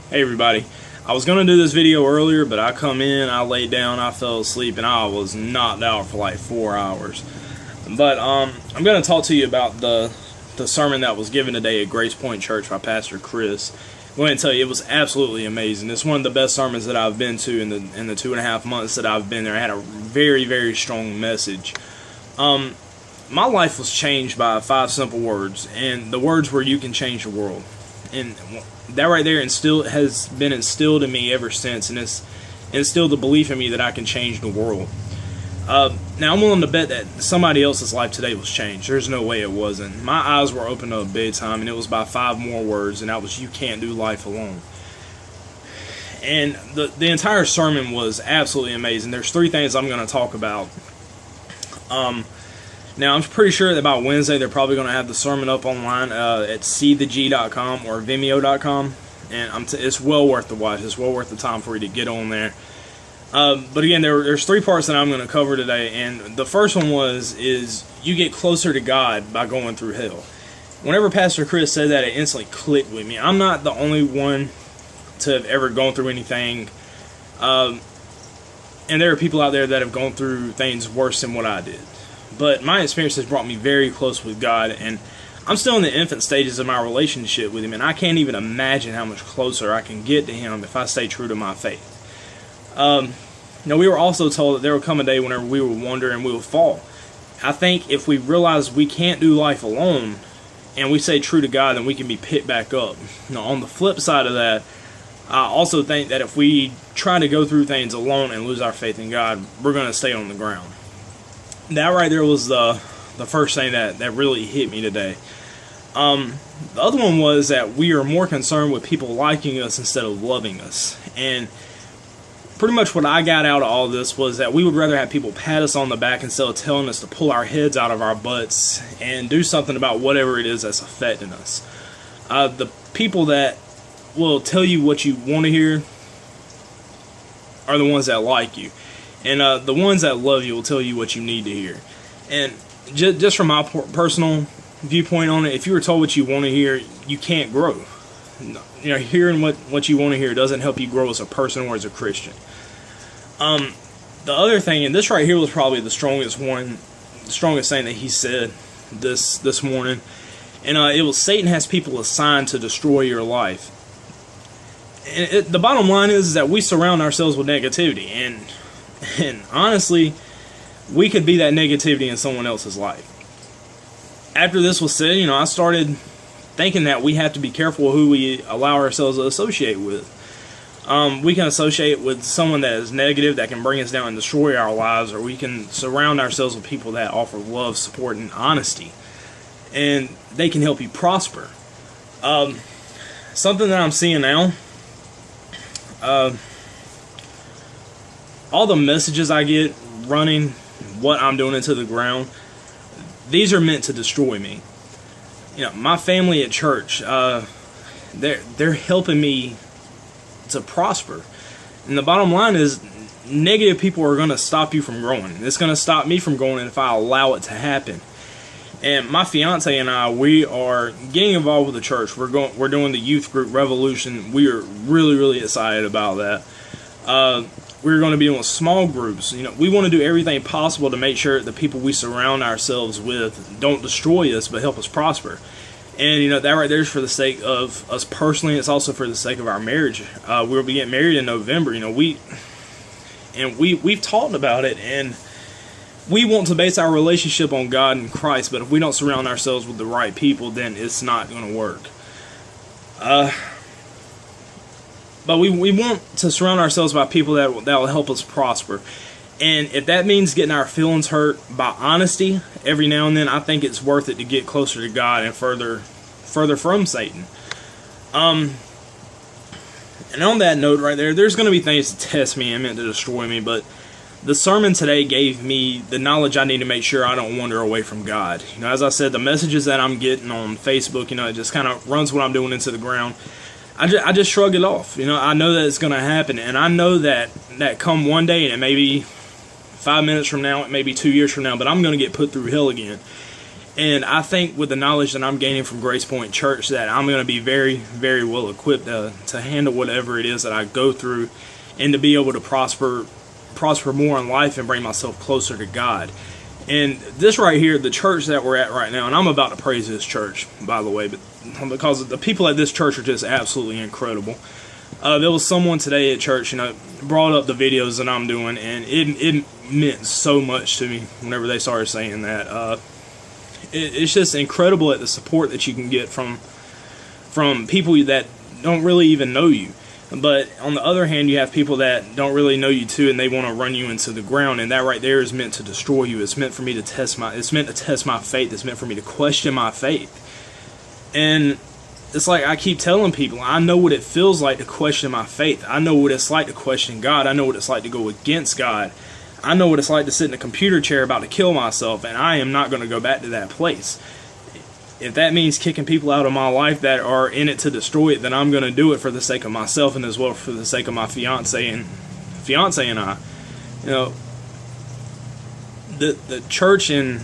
Hey everybody, I was going to do this video earlier, but I come in, I laid down, I fell asleep, and I was knocked out for like 4 hours. But I'm going to talk to you about the sermon that was given today at Grace Point Church by Pastor Chris. I'm going to tell you, it was absolutely amazing. It's one of the best sermons that I've been to in the 2.5 months that I've been there. I had a very, very strong message. My life was changed by 5 simple words, and the words were, "You can change the world." And that right there has been instilled in me ever since, and it's instilled the belief in me that I can change the world. Now, I'm willing to bet that somebody else's life today was changed. There's no way it wasn't. My eyes were opened up big time, and it was by 5 more words, and that was, "You can't do life alone." And the entire sermon was absolutely amazing. There's 3 things I'm going to talk about. Now, I'm pretty sure that by Wednesday they're probably going to have the sermon up online at seetheg.com or vimeo.com, and it's well worth the watch. It's well worth the time for you to get on there. But again, there's 3 parts that I'm going to cover today, and the first one is you get closer to God by going through hell. Whenever Pastor Chris said that, it instantly clicked with me. I'm not the only one to have ever gone through anything, and there are people out there that have gone through things worse than what I did. But my experience has brought me very close with God, and I'm still in the infant stages of my relationship with Him, and I can't even imagine how much closer I can get to Him if I stay true to my faith. Now, we were also told that there will come a day whenever we will wander and we will fall. I think if we realize we can't do life alone, and we stay true to God, then we can be picked back up. Now, on the flip side of that, I also think that if we try to go through things alone and lose our faith in God, we're going to stay on the ground. That right there was the first thing that really hit me today. The other one was that we are more concerned with people liking us instead of loving us. And pretty much what I got out of all this was that we would rather have people pat us on the back instead of telling us to pull our heads out of our butts and do something about whatever it is that's affecting us. The people that will tell you what you want to hear are the ones that like you. And the ones that love you will tell you what you need to hear. And just from my personal viewpoint on it, if you were told what you want to hear, you can't grow. You know, hearing what you want to hear doesn't help you grow as a person or as a Christian. The other thing, and this right here was probably the strongest thing that he said this morning, and it was, Satan has people assigned to destroy your life. And the bottom line is that we surround ourselves with negativity, and honestly, we could be that negativity in someone else's life. After this was said, I started thinking that we have to be careful who we allow ourselves to associate with. We can associate with someone that is negative, that can bring us down and destroy our lives, or we can surround ourselves with people that offer love, support, and honesty, and they can help you prosper. Something that I'm seeing now, all the messages I get running what I'm doing into the ground, these are meant to destroy me. My family at church, they're helping me to prosper. And the bottom line is, negative people are going to stop you from growing. It's going to stop me from growing if I allow it to happen. And my fiance and I, we are getting involved with the church. We're doing the youth group Revolution. We are really, really excited about that. We're going to be doing small groups. We want to do everything possible to make sure the people we surround ourselves with don't destroy us, but help us prosper. And that right there is for the sake of us personally. It's also for the sake of our marriage. We'll be getting married in November. We've talked about it, and we want to base our relationship on God and Christ. But if we don't surround ourselves with the right people, then it's not going to work. But we want to surround ourselves by people that will help us prosper. And if that means getting our feelings hurt by honesty every now and then, I think it's worth it to get closer to God and further from Satan. And on that note right there's going to be things to test me and meant to destroy me, but the sermon today gave me the knowledge I need to make sure I don't wander away from God. As I said, the messages that I'm getting on Facebook, it just kind of runs what I'm doing into the ground. I just shrug it off. I know that it's going to happen, and I know that come one day, and it may be 5 minutes from now, it may be 2 years from now, but I'm going to get put through hell again. And I think with the knowledge that I'm gaining from Grace Point Church, that I'm going to be very, very well equipped to handle whatever it is that I go through, and to be able to prosper more in life and bring myself closer to God. And this right here, the church that we're at right now, and I'm about to praise this church, by the way, but because the people at this church are just absolutely incredible. There was someone today at church, brought up the videos that I'm doing, and it meant so much to me whenever they started saying that. It's just incredible at the support that you can get from people that don't really even know you. But on the other hand, you have people that don't really know you too, and they want to run you into the ground, and that right there is meant to destroy you. It's meant for me to test my faith. It's meant for me to question my faith. And it's like I keep telling people, I know what it feels like to question my faith. I know what it's like to question God. I know what it's like to go against God. I know what it's like to sit in a computer chair about to kill myself, and I am not going to go back to that place. If that means kicking people out of my life that are in it to destroy it, then I'm going to do it for the sake of myself, and as well for the sake of my fiance and I. The church, and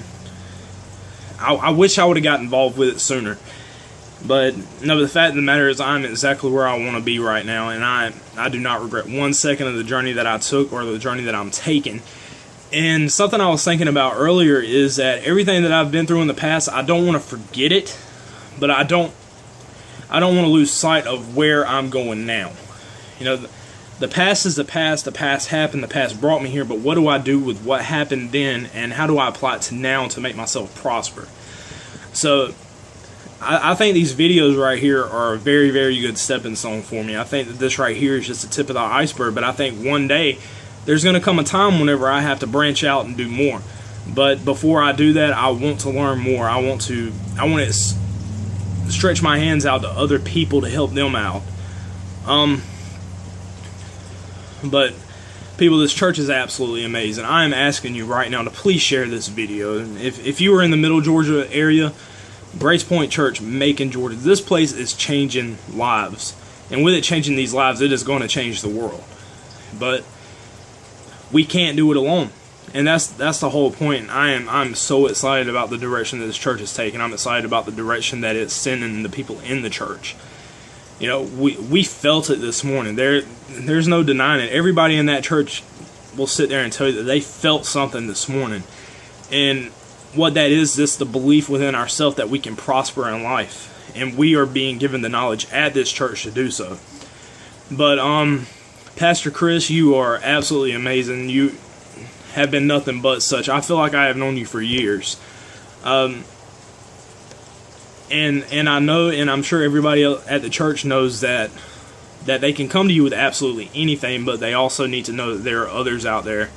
I wish I would have got involved with it sooner. But no, the fact of the matter is, I'm exactly where I want to be right now, and I do not regret 1 second of the journey that I took or the journey that I'm taking. And something I was thinking about earlier is that everything that I've been through in the past, I don't want to forget it, but I don't want to lose sight of where I'm going now. The past is the past. The past happened. The past brought me here. But what do I do with what happened then, and how do I apply it to now to make myself prosper? So I think these videos right here are a very, very good stepping stone for me. I think that this right here is just the tip of the iceberg, but I think one day there's going to come a time whenever I have to branch out and do more. But before I do that, I want to learn more. I want to stretch my hands out to other people to help them out. But people, this church is absolutely amazing. I am asking you right now to please share this video. If you are in the Middle Georgia area, Grace Point Church, Macon, Georgia, this place is changing lives. And with it changing these lives, it is going to change the world. But we can't do it alone, and that's the whole point. I'm so excited about the direction that this church is taking. I'm excited about the direction that it's sending the people in the church. We felt it this morning. There's no denying it. Everybody in that church will sit there and tell you that they felt something this morning, and what that is just the belief within ourselves that we can prosper in life, and we are being given the knowledge at this church to do so. But Pastor Chris, you are absolutely amazing. You have been nothing but such. I feel like I have known you for years. And I know, and I'm sure everybody at the church knows that they can come to you with absolutely anything, but they also need to know that there are others out there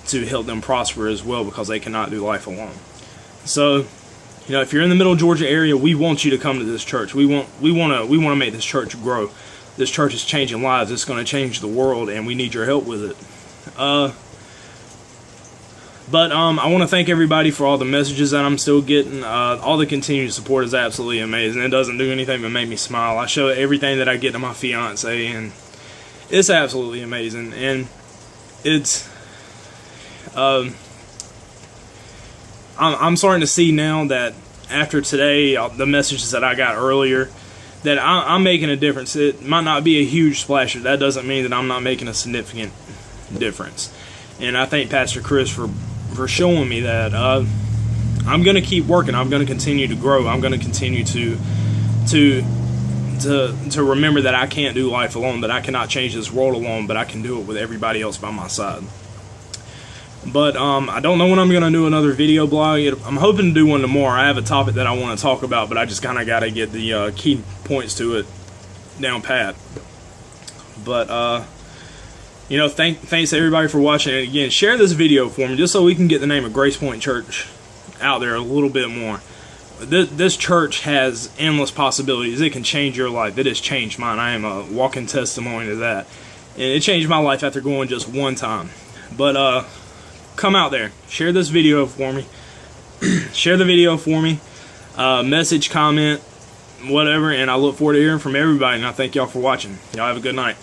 to help them prosper as well, because they cannot do life alone. So, if you're in the Middle Georgia area, we want you to come to this church. We want to make this church grow. This church is changing lives. It's going to change the world, and we need your help with it. But I want to thank everybody for all the messages that I'm still getting. All the continued support is absolutely amazing. It doesn't do anything but make me smile. I show everything that I get to my fiance, and it's absolutely amazing. And it's I'm starting to see now that after today, the messages that I got earlier, that I'm making a difference. It might not be a huge splash, but that doesn't mean that I'm not making a significant difference. And I thank Pastor Chris for showing me that. I'm going to keep working. I'm going to continue to grow. I'm going to continue to remember that I can't do life alone, that I cannot change this world alone, but I can do it with everybody else by my side. But I don't know when I'm going to do another video blog. I'm hoping to do one tomorrow. I have a topic that I want to talk about, but I just kind of got to get the key points to it down pat. But, thanks everybody for watching. And again, share this video for me, just so we can get the name of Grace Point Church out there a little bit more. This church has endless possibilities. It can change your life. It has changed mine. I am a walking testimony to that. And it changed my life after going just one time. But, come out there, share this video for me, share the video for me, message, comment, whatever, and I look forward to hearing from everybody, and I thank y'all for watching. Y'all have a good night.